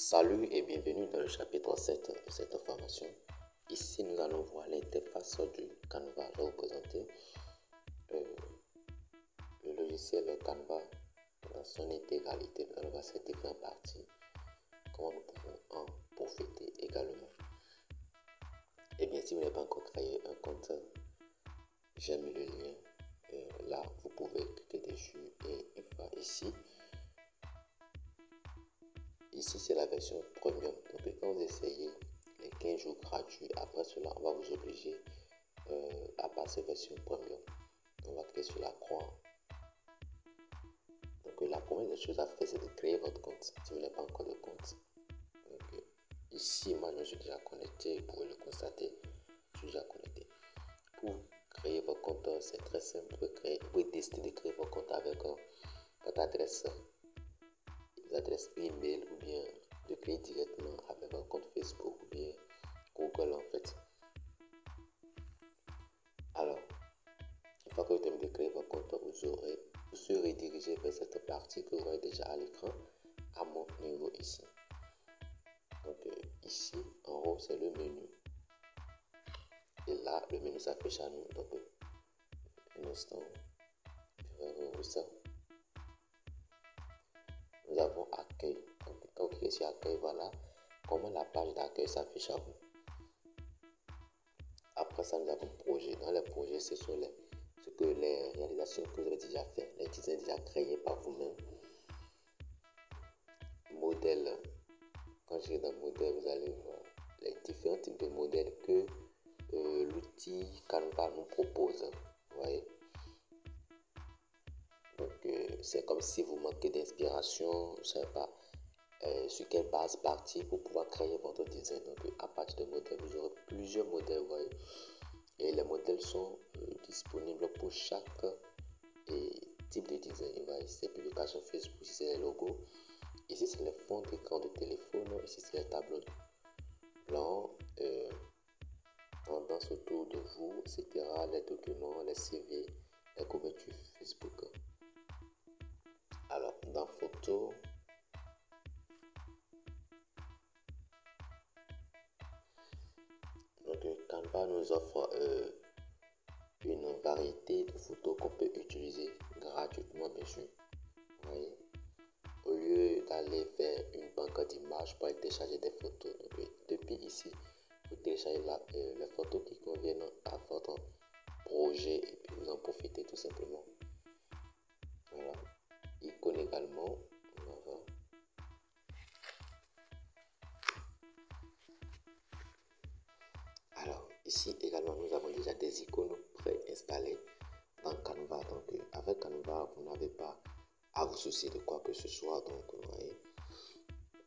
Salut et bienvenue dans le chapitre 7 de cette formation. Ici, nous allons voir l'interface du Canva. Je vais vous présenter le logiciel Canva dans son intégralité. Nous allons voir ses différentes parties, comment nous pouvons en profiter également. Et bien, si vous n'avez pas encore créé un compte, j'ai mis le lien. Là, vous pouvez cliquer dessus et une fois ici. Ici, c'est la version premium. Donc, quand vous essayez les 15 jours gratuits, après cela, on va vous obliger à passer version premium. On va cliquer sur la croix. Donc, la première des choses à faire, c'est de créer votre compte. Si vous n'avez pas encore de compte. Donc, ici, moi, je me suis déjà connecté. Vous pouvez le constater. Je suis déjà connecté. Pour créer votre compte, c'est très simple. Vous pouvez décider de créer votre compte avec votre adresse email ou bien de créer directement avec un compte Facebook ou bien Google en fait. Alors, une fois que vous terminez de créer votre compte, vous serez dirigé vers cette partie que vous voyez déjà à l'écran à mon niveau ici. Donc ici en haut c'est le menu et là le menu s'affiche à nous. Donc un instant, je vais ouvrir ça. Nous avons accueil. Donc, quand vous cliquez sur accueil, voilà comment la page d'accueil s'affiche à vous. Après ça, nous avons projet. Dans les projets, ce sont les réalisations que vous avez déjà faites, les designs déjà créés par vous-même. Modèle. Quand je vais dans modèle, vous allez voir les différents types de modèles que l'outil Canva nous propose. Vous voyez? Donc, c'est comme si vous manquez d'inspiration, je ne sais pas sur quelle base partir pour pouvoir créer votre design. Donc, à partir de modèles, vous aurez plusieurs modèles, vous voyez. Et les modèles sont disponibles pour chaque type de design. Vous voyez, c'est publications Facebook, ici c'est les logos, ici c'est les fonds d'écran de téléphone, ici c'est les tableaux blancs, tendance autour de vous, etc. Les documents, les CV, les couvertures Facebook. Alors, dans photo, donc Canva nous offre une variété de photos qu'on peut utiliser gratuitement, bien sûr. Vous voyez, au lieu d'aller faire une banque d'images pour aller télécharger des photos, donc, depuis ici, vous téléchargez les photos qui conviennent à votre projet et puis vous en profitez tout simplement. Voilà, icône également. Voilà. Alors, ici également, nous avons déjà des icônes préinstallées dans Canva. Donc, avec Canva, vous n'avez pas à vous soucier de quoi que ce soit. Donc, vous voyez,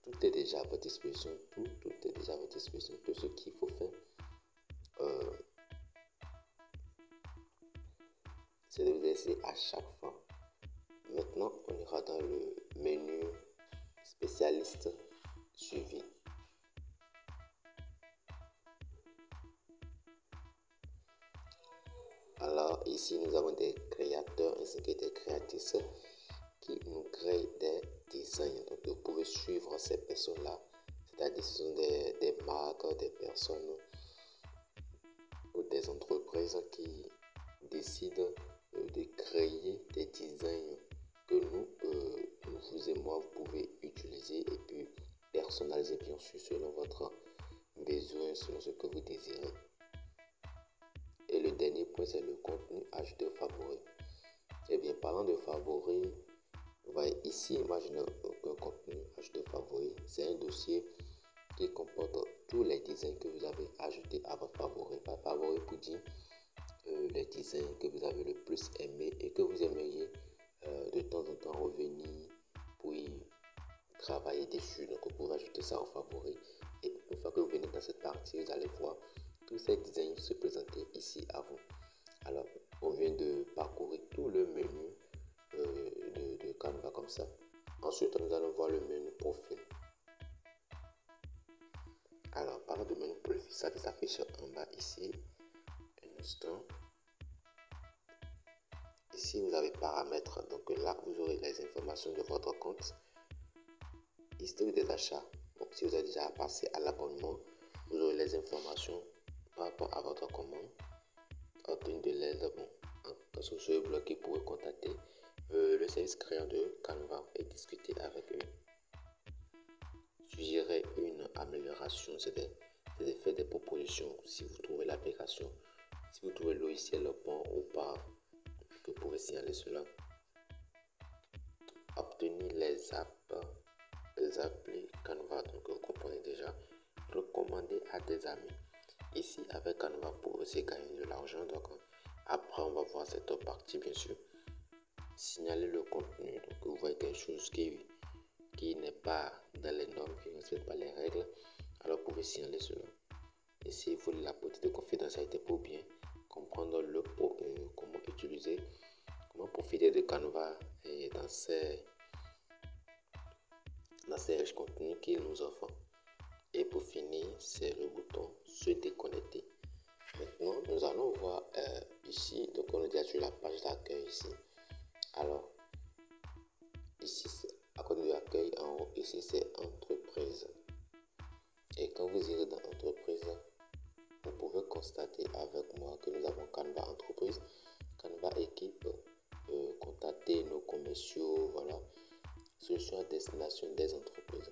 tout est déjà à votre disposition. Tout est déjà à votre disposition. Tout ce qu'il faut faire, c'est de vous laisser à chaque fois. Maintenant, on ira dans le menu spécialiste suivi. Alors ici, nous avons des créateurs ainsi que des créatrices qui nous créent des designs. Donc vous pouvez suivre ces personnes-là. C'est-à-dire ce sont des marques, des personnes ou des entreprises qui décident de créer des designs que vous et moi, vous pouvez utiliser et puis personnaliser bien sûr selon votre besoin, selon ce que vous désirez. Et le dernier point, c'est le contenu ajouté aux favoris. Eh bien, parlant de favoris, vous voyez ici, moi je n'ai aucun contenu ajouté aux favoris. C'est un dossier qui comporte tous les designs que vous avez ajoutés à votre favori. Par favori pour dire les designs que vous avez le plus aimé et que vous aimeriez de temps en temps revenir pour y travailler dessus. Donc, vous pouvez ajouter ça en favori. Et une fois que vous venez dans cette partie, vous allez voir tous ces designs se présenter ici à vous. Alors, on vient de parcourir tout le menu de Canva comme ça. Ensuite, nous allons voir le menu profil. Alors, parlant de menu profil, ça s'affiche en bas ici. Un instant. Ici, vous avez paramètres. Donc là, vous aurez les informations de votre compte. Historique des achats. Donc, si vous avez déjà passé à l'abonnement, vous aurez les informations par rapport à votre commande. Obtenir de l'aide, quand vous serez bloqué, vous pouvez contacter le service client de Canva et discuter avec eux. Suggérer une amélioration, c'est de faire des propositions. Si vous trouvez l'application, si vous trouvez le logiciel bon ou pas, vous pouvez signaler cela. Obtenir les applis Canva, donc vous comprenez déjà. Recommander à des amis. Ici, avec Canva, vous pouvez aussi gagner de l'argent. Donc, après, on va voir cette autre partie, bien sûr. Signaler le contenu. Donc, vous voyez quelque chose qui n'est pas dans les normes, qui ne respecte pas les règles, alors vous pouvez signaler cela. Ici, il faut la politique de confidentialité pour bien comprendre comment utiliser, comment profiter de Canva et dans ces riches contenus qu'il nous offre. Et pour finir, c'est le bouton se déconnecter. Maintenant, nous allons voir ici, donc on est déjà sur la page d'accueil ici. Alors, ici, à côté de l'accueil, en haut, ici, c'est entreprise. Et quand vous irez dans entreprise, vous pouvez constater avec moi que nous avons Canva entreprise, Canva équipe, contacter nos commerciaux, voilà, solution à destination des entreprises.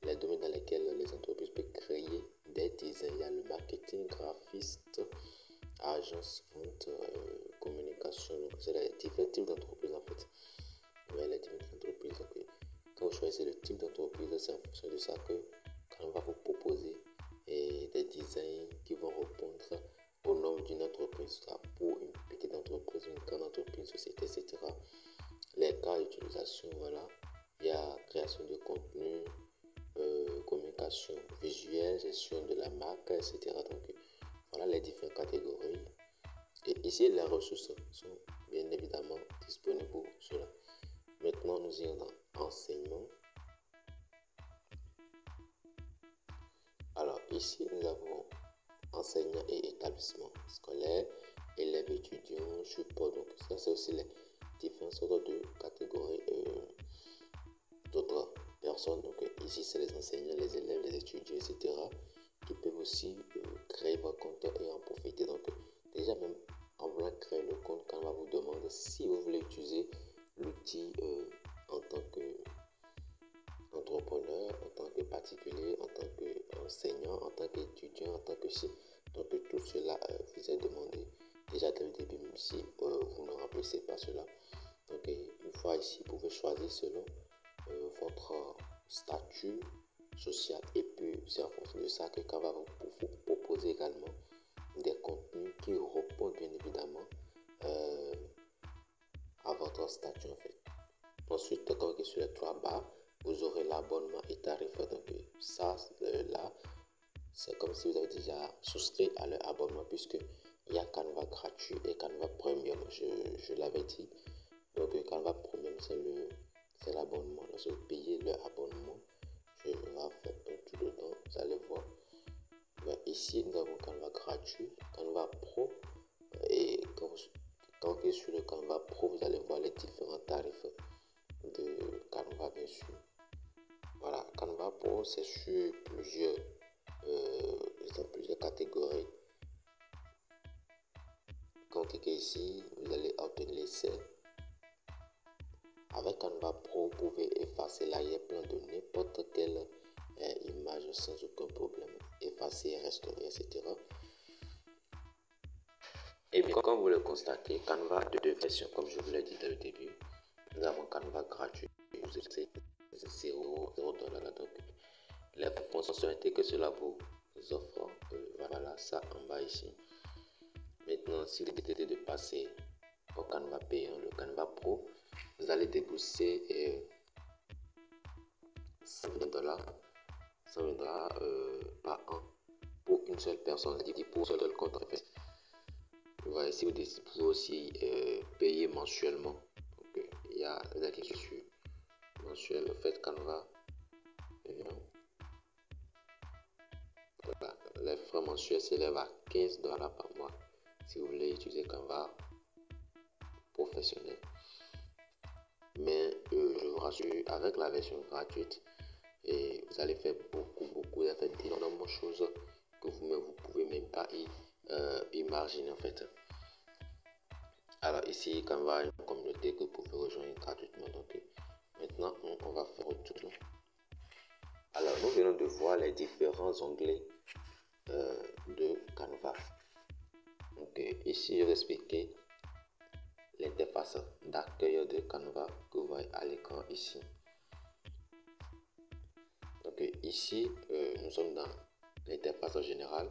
Les domaines dans lesquels les entreprises peuvent créer des designs, il y a le marketing, graphiste, agence, vente, communication, donc c'est les différents types d'entreprises en fait. Ouais, les différentes entreprises, donc, quand vous choisissez le type d'entreprise, c'est en fonction de ça que Canva va vous proposer des designs qui vont répondre au nom d'une entreprise, pour une petite entreprise, une grande entreprise, une société, etc. Les cas d'utilisation, voilà, il y a création de contenu, communication visuelle, gestion de la marque, etc. Donc voilà les différentes catégories. Et ici, les ressources sont bien évidemment disponibles pour cela. Maintenant, nous irons dans enseignement. Alors ici, nous avons enseignants et établissements scolaires, élèves, étudiants, support. Donc ça, c'est aussi les différentes sortes de catégories d'autres personnes. Donc ici, c'est les enseignants, les élèves, les étudiants, etc. qui peuvent aussi créer votre compte et en profiter. Donc déjà, même en voulant créer le compte, quand on va vous demander si vous voulez utiliser l'outil en tant qu'entrepreneur, en tant que particulier, en tant qu'enseignant, en tant qu'étudiant, en tant que si. Donc tout cela vous est demandé déjà dès le début, même si vous ne remplissez pas cela. Donc une fois ici, vous pouvez choisir selon votre statut social. Et puis c'est en fonction de ça que Canva va vous proposer également des contenus qui répondent bien évidemment à votre statut en fait. Ensuite, quand vous êtes sur les trois barres, vous aurez l'abonnement et tarif. Donc ça, là, c'est comme si vous avez déjà souscrit à leur abonnement, puisque il y a Canva gratuit et Canva Premium, je l'avais dit. Donc Canva Premium, c'est l'abonnement. Lorsque vous payez leur abonnement, je vais faire un tour dedans, vous allez voir. Ben, ici, nous avons Canva gratuit, Canva Pro. Et quand vous êtes sur le Canva Pro, vous allez voir les différents tarifs de Canva, bien sûr. Voilà, Canva Pro, c'est sur plusieurs catégories. Quand vous cliquez ici, vous allez obtenir l'essai. Avec Canva Pro, vous pouvez effacer l'arrière-plan de n'importe quelle image sans aucun problème. Effacer, restaurer, etc. Et bien, comme vous le constatez, Canva a deux versions, comme je vous l'ai dit dès le début. Nous avons Canva gratuit, vous avez 0 $. Donc, les fonctionnalités que cela vous offre, voilà ça en bas ici. Maintenant, si vous décidez de passer au Canva payant, le Canva Pro, vous allez débourser 120 $, par an pour une seule personne, c'est-à-dire pour un seul compte en fait. Voilà, ici vous pouvez aussi payer mensuellement. Donc, il y a des acquisitions mensuelles. En fait, Canva, voilà, les frais mensuels s'élèvent à 15 $ par mois si vous voulez utiliser Canva professionnel. Mais je vous rassure, avec la version gratuite, et vous allez faire beaucoup, vous allez faire d'énormes choses que vous pouvez même pas imaginer en fait. Alors ici, Canva est une communauté que vous pouvez rejoindre gratuitement. Donc maintenant, on va faire autre chose. Alors nous venons de voir les différents onglets de Canva. Donc ici, je vais expliquer l'interface d'accueil de Canva que vous voyez à l'écran ici. Donc ici, nous sommes dans l'interface générale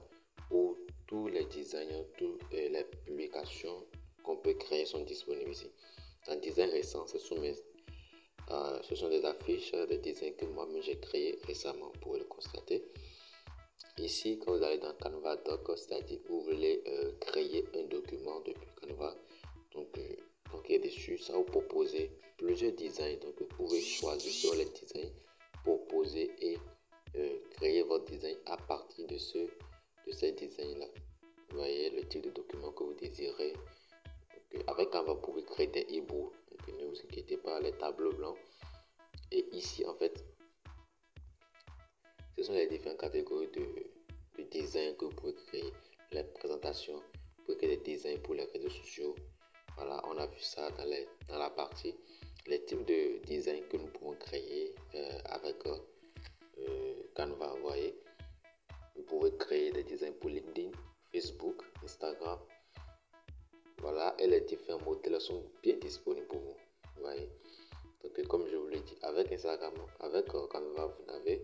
où tous les designs, toutes les publications qu'on peut créer sont disponibles ici. Un design récent, ce sont des affiches, des designs que moi-même j'ai créés récemment, vous pouvez le constater. Ici, quand vous allez dans Canva Doc, c'est-à-dire vous voulez créer un document depuis Canva, donc dessus, ça vous propose plusieurs designs. Donc vous pouvez choisir sur les designs, proposer et créer votre design à partir de ces designs-là. Vous voyez le type de document que vous désirez. Avec Canva, vous pouvez créer des e-books. Ne vous inquiétez pas, les tableaux blancs. Et ici, en fait, ce sont les différentes catégories de design que vous pouvez créer. Les présentations, vous pouvez créer des designs pour les réseaux sociaux. Voilà, on a vu ça dans la partie. Les types de design que nous pouvons créer avec Canva, vous voyez. Vous pouvez créer des designs pour LinkedIn, Facebook, Instagram. Voilà, et les différents modèles sont bien disponibles pour vous. Vous voyez. Donc, comme je vous l'ai dit, avec Instagram, avec Canva, vous n'avez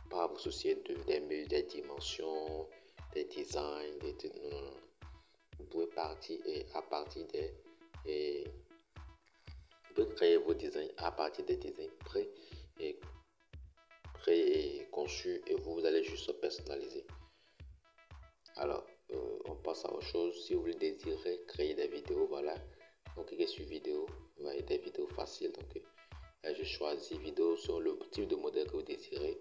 pas à vous soucier des dimensions, des designs, non. Vous pouvez partir à partir vous pouvez créer vos designs à partir des designs conçus et vous allez juste personnaliser. Alors, on passe à autre chose. Si vous désirez créer des vidéos, voilà, donc cliquez sur vidéo, vous voyez des vidéos faciles. Donc, je choisis vidéo sur le type de modèle que vous désirez.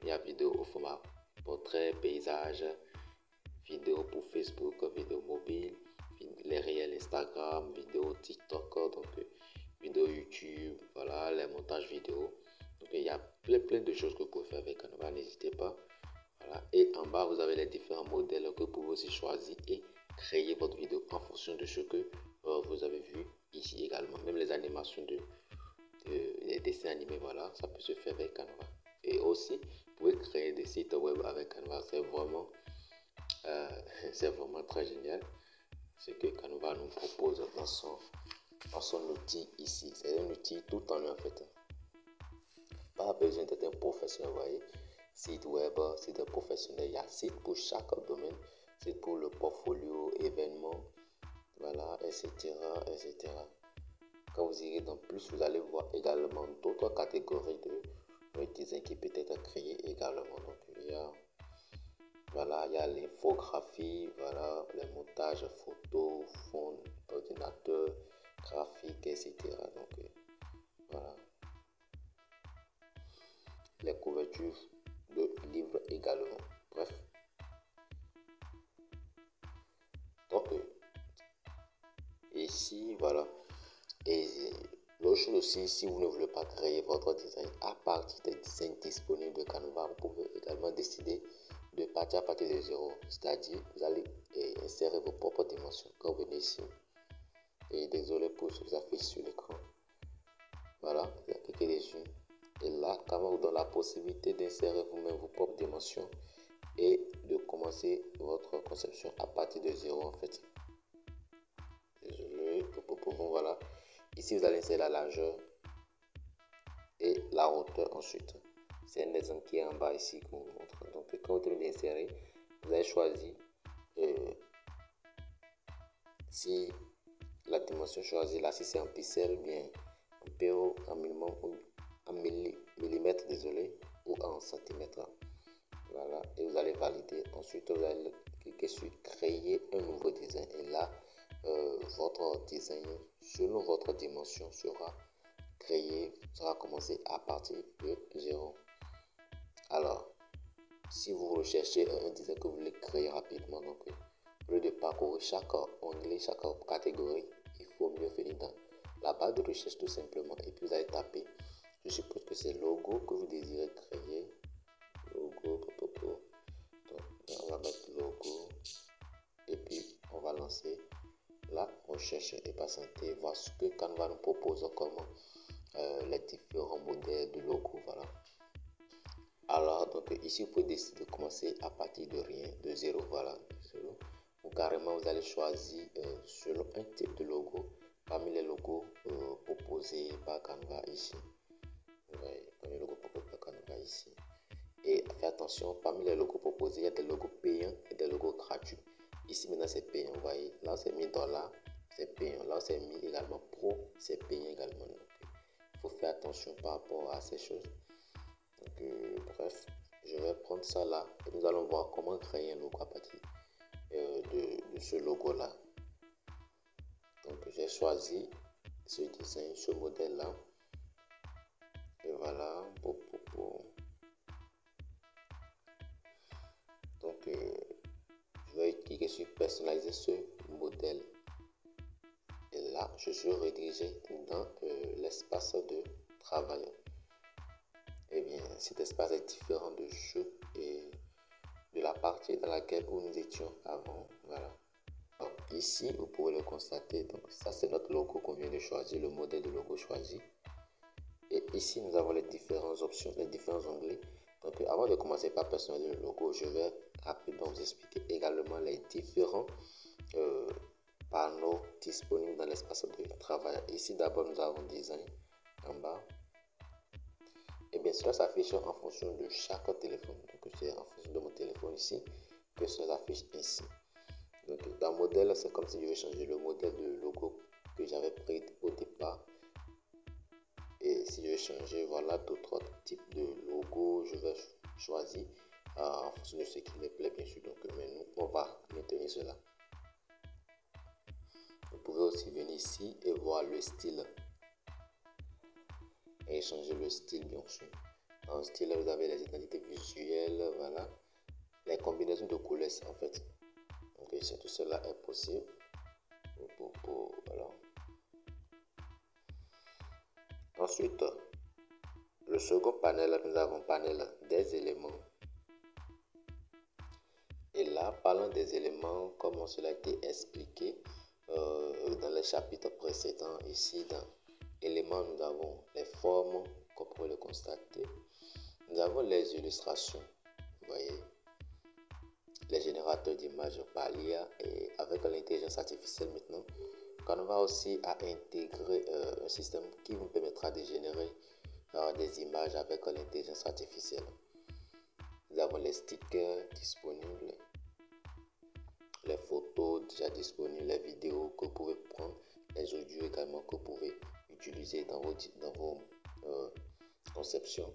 Il y a vidéo au format portrait, paysage, vidéo pour Facebook, vidéo mobile, les réels Instagram, vidéo TikTok, donc vidéo YouTube, voilà, les montages vidéo. Donc il y a plein de choses que vous pouvez faire avec Canva, n'hésitez pas. Voilà. Et en bas, vous avez les différents modèles que vous pouvez aussi choisir et créer votre vidéo en fonction de ce que vous avez vu ici également. Même les animations les dessins animés, voilà, ça peut se faire avec Canva. Et aussi, vous pouvez créer des sites web avec Canva. C'est vraiment très génial ce que Canva nous propose dans son outil ici. C'est un outil tout en un en fait. Pas besoin d'être un professionnel, vous voyez. Site web, site professionnel, il y a site pour chaque domaine, site pour le portfolio, événements, voilà, etc., etc. Quand vous irez dans plus, vous allez voir également d'autres catégories de design qui peut être créées également. Donc, il y a l'infographie, voilà, les montages photos, fond, ordinateur, graphique, etc. Donc, voilà. Les couvertures de livres également. Bref. Donc, ici, voilà. Et l'autre chose aussi, si vous ne voulez pas créer votre design à partir des designs disponibles de Canva, vous pouvez également décider de partir à partir de zéro. C'est-à-dire, vous allez insérer vos propres dimensions. Quand vous venez ici, et désolé pour ce que vous affiche sur l'écran. Voilà, vous cliquez dessus. Et là, Canva vous donne la possibilité d'insérer vous-même vos propres dimensions et de commencer votre conception à partir de zéro en fait. Désolé, voilà. Ici, vous allez insérer la largeur et la hauteur ensuite. C'est un exemple qui est en bas ici qu'on vous montre. Donc, quand vous terminez d'insérer, vous allez choisir si la dimension choisie là, si c'est en pixel, bien en PO, en millimètre, désolé, ou en centimètre. Voilà, et vous allez valider. Ensuite, vous allez cliquer sur créer un nouveau design. Et là, votre design, selon votre dimension, sera commencé à partir de 0. Alors, si vous recherchez un design que vous voulez créer rapidement, donc au lieu de parcourir chaque onglet, chaque catégorie, il faut mieux faire dans la barre de recherche tout simplement. Et puis vous allez taper Je suppose que c'est logo que vous désirez créer. Logo, donc on va mettre logo et puis on va lancer la recherche et patienter, voir ce que Canva nous propose comme les différents modèles de logo. Voilà. Alors, donc ici, vous pouvez décider de commencer à partir de rien, de zéro. Voilà, ou carrément, vous allez choisir selon un type de logo parmi les logos proposés par Canva ici. Parmi les logos proposés par Canva ici. Et faites attention, parmi les logos proposés, il y a des logos payants et des logos gratuits. Ici, maintenant, c'est payant. Vous voyez, là, c'est mis $, c'est payant. Là, c'est mis également pro, c'est payant également. Donc, il faut faire attention par rapport à ces choses. Donc, bref, je vais prendre ça là et nous allons voir comment créer un logo à partir de ce logo là. Donc, j'ai choisi ce design, ce modèle là. Et voilà. Donc, je vais cliquer sur personnaliser ce modèle. Et là, je suis redirigé dans l'espace de travail. Eh bien, cet espace est différent de ceux et de la partie dans laquelle nous étions avant. Voilà. Donc, ici, vous pouvez le constater. Donc, ça, c'est notre logo qu'on vient de choisir, le modèle de logo choisi. Et ici, nous avons les différentes options, les différents onglets. Donc, avant de commencer par personnaliser le logo, je vais rapidement vous expliquer également les différents panneaux disponibles dans l'espace de travail. Ici, d'abord, nous avons design en bas. Et bien, cela s'affiche en fonction de chaque téléphone. Donc, c'est en fonction de mon téléphone ici que cela s'affiche ici. Donc, dans modèle, c'est comme si je vais changer le modèle de logo que j'avais pris au départ. Et si je vais changer, voilà, d'autres types de logos, je vais choisir en fonction de ce qui me plaît, bien sûr. Donc, mais nous, on va maintenir cela. Vous pouvez aussi venir ici et voir le style. Et changer le style, bien sûr. Dans le style, vous avez les identités visuelles, voilà. Les combinaisons de couleurs, en fait. Donc, tout cela est possible. Voilà. Ensuite, le second panel, nous avons panel des éléments. Et là, parlant des éléments, comme cela a été expliqué dans les chapitres précédents, ici dans éléments, nous avons les formes, comme vous pouvez le constater. Nous avons les illustrations, vous voyez, les générateurs d'images par l'IA et avec l'intelligence artificielle maintenant. Canva aussi a intégré un système qui vous permettra de générer des images avec l'intelligence artificielle. Nous avons les stickers disponibles, les photos déjà disponibles, les vidéos que vous pouvez prendre, les audios également que vous pouvez utiliser dans vos conceptions,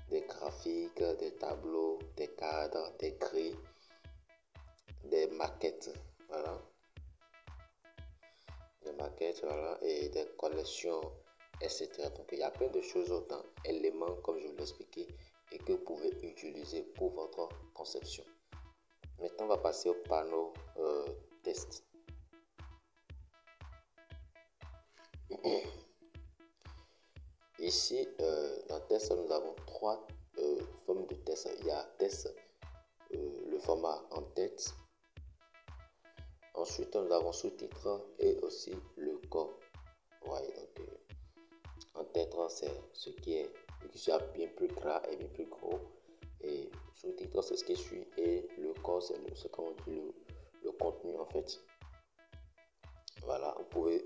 des graphiques, des tableaux, des cadres, des grilles, des maquettes, voilà. Des maquettes, voilà, et des collections, etc. Donc il y a plein de choses autant éléments comme je vous l'ai expliqué et que vous pouvez utiliser pour votre conception. Maintenant on va passer au panneau test. Ici dans test nous avons trois formes de test. Il y a test le format en tête. Ensuite nous avons sous-titres et aussi le corps. Ouais, donc en tête c'est ce qui est bien plus gras et bien plus gros, et sous-titre c'est ce qui suit, et le corps c'est ce qu'on dit le contenu en fait. Voilà, vous pouvez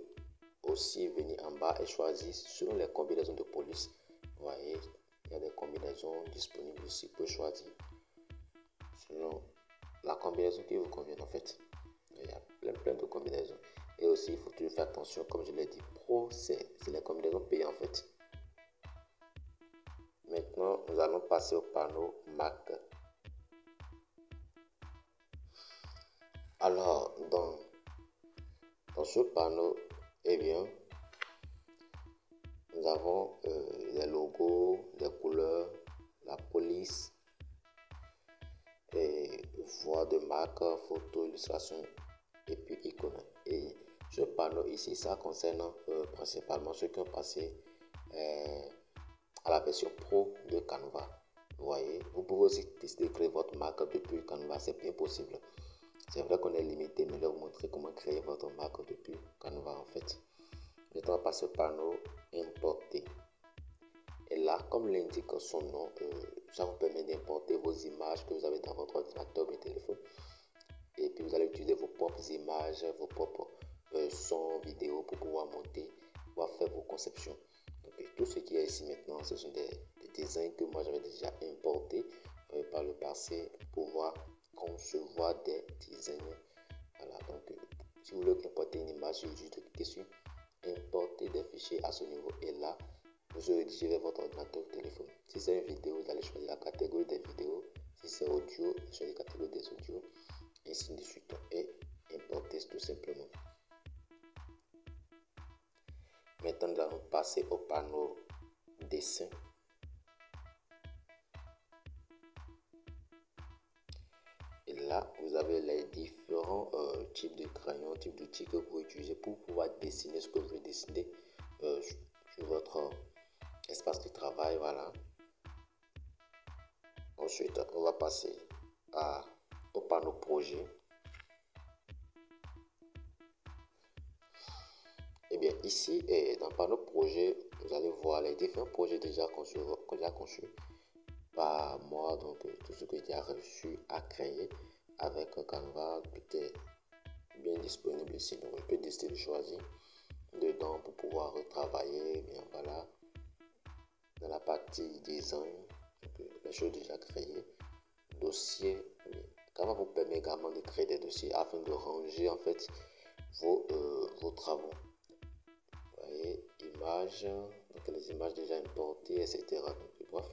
aussi venir en bas et choisir selon les combinaisons de police. Vous voyez, il y a des combinaisons disponibles ici, vous pouvez choisir selon la combinaison qui vous convient en fait. Il y a plein de combinaisons. Et aussi, il faut toujours faire attention, comme je l'ai dit, pro, c'est les combinaisons payées en fait. Maintenant, nous allons passer au panneau Mac. Alors, dans ce panneau, eh bien, nous avons les logos, les couleurs, la police, et voix de marque, photo, illustration, et puis icône. Et ce panneau ici, ça concerne principalement ceux qui ont passé à la version pro de Canva. Vous voyez, vous pouvez aussi tester créer votre marque depuis Canva, c'est bien possible. C'est vrai qu'on est limité, mais je vais vous montrer comment créer votre marque depuis Canva en fait. Maintenant, on va passer au panneau importer. Et là, comme l'indique son nom, ça vous permet d'importer vos images que vous avez dans votre ordinateur ou téléphone. Et puis vous allez utiliser vos propres images, vos propres sons, vidéos pour pouvoir monter, pouvoir faire vos conceptions. Donc tout ce qui est ici maintenant, ce sont des designs que moi j'avais déjà importés par le passé pour pouvoir concevoir des designs. Voilà, donc si vous voulez importer une image, il juste cliquer sur importer des fichiers à ce niveau et là, vous rédigez votre ordinateur ou téléphone. Si c'est une vidéo, vous allez choisir la catégorie des vidéos. Si c'est audio, vous choisissez la catégorie des audios, et ainsi de suite. Et importer tout simplement. Maintenant, nous allons passer au panneau dessin. Et là, vous avez les différents types de crayons, types d'outils que vous pouvez utiliser pour pouvoir dessiner ce que vous voulez dessiner sur votre espace de travail. Voilà. Ensuite, on va passer au panneau projet. Et bien ici, dans le panneau projet, vous allez voir les différents projets déjà conçus par moi. Donc tout ce que j'ai reçu à créer avec Canva, tout est bien disponible ici. Donc on peut décider de choisir dedans pour pouvoir retravailler. Bien voilà, dans la partie design, les choses déjà créées, dossier. Canva vous permet également de créer des dossiers afin de ranger en fait vos travaux. Vous voyez, images, donc les images déjà importées, etc. Donc, bref,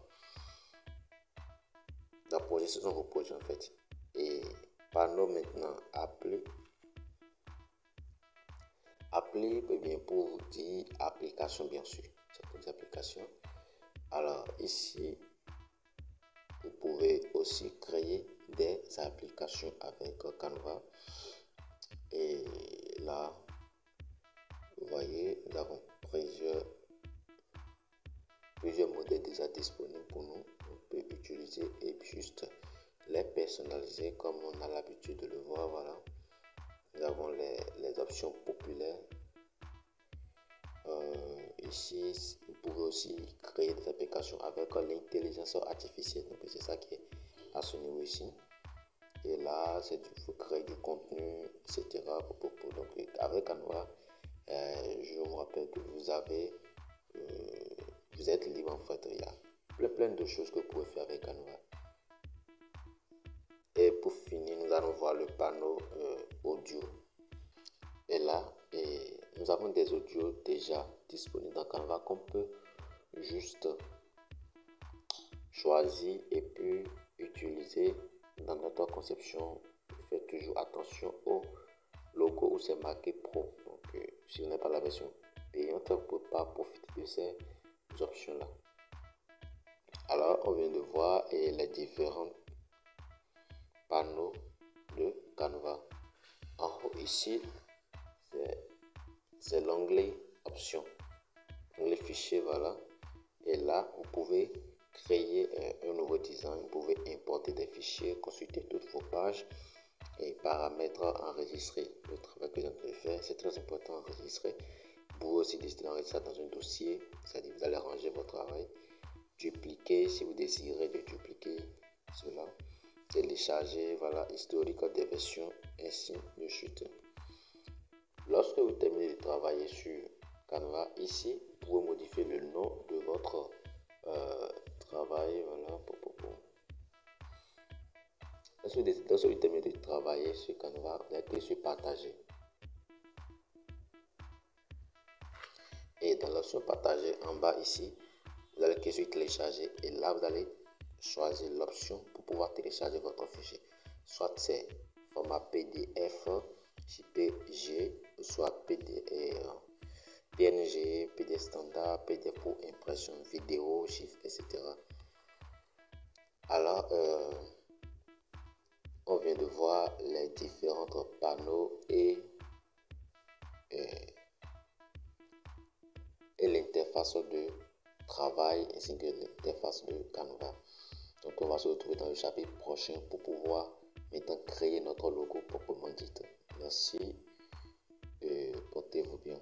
la projet, ce sont vos projets en fait. Et panneau maintenant appli. Appli, bien pour vous dire application bien sûr. C'est pour des applications. Alors ici, vous pouvez aussi créer des applications avec Canva. Et là, vous voyez, nous avons plusieurs modèles déjà disponibles pour nous. On peut utiliser et juste les personnaliser comme on a l'habitude de le voir. Voilà, nous avons les options populaires. Ici, vous pouvez aussi créer des applications avec l'intelligence artificielle. Donc c'est ça qui est à ce niveau ici. Et là, il faut créer du contenu, etc. Donc avec Canva, je vous rappelle que vous êtes libre en fait. Il y a plein de choses que vous pouvez faire avec Canva. Et pour finir, nous allons voir le panneau audio. Et là, nous avons des audios déjà disponibles dans Canva qu'on peut juste choisir et puis utiliser dans notre conception. Faites toujours attention au logo où c'est marqué Pro. Donc, si vous n'avez pas la version payante, vous ne pouvez pas profiter de ces options-là. Alors, on vient de voir les différents panneaux de Canva. En haut ici, c'est l'onglet Options, l'onglet Fichier, voilà. Et là, vous pouvez créer un nouveau design, vous pouvez importer des fichiers, consulter toutes vos pages et paramètres enregistrer. Le travail que vous avez fait, c'est très important d'enregistrer. Vous pouvez aussi décider d'enregistrer ça dans un dossier, c'est-à-dire vous allez ranger votre travail, dupliquer si vous désirez de dupliquer cela, télécharger, voilà, historique des versions, ainsi de suite. Lorsque vous terminez de travailler sur Canva, ici, vous pouvez modifier le nom de votre travail. Voilà. Lorsque vous terminez de travailler sur Canva, vous allez cliquer sur partager. Et dans l'option partager en bas ici, vous allez cliquer sur télécharger. Et là, vous allez choisir l'option pour pouvoir télécharger votre fichier. Soit c'est format PDF, JPG, soit PNG, PDF standard, PDF pour impression, vidéo, chiffres, etc. Alors, on vient de voir les différents panneaux et l'interface de travail ainsi que l'interface de Canva. Donc on va se retrouver dans le chapitre prochain pour pouvoir maintenant créer notre logo proprement dit. Merci et portez-vous bien.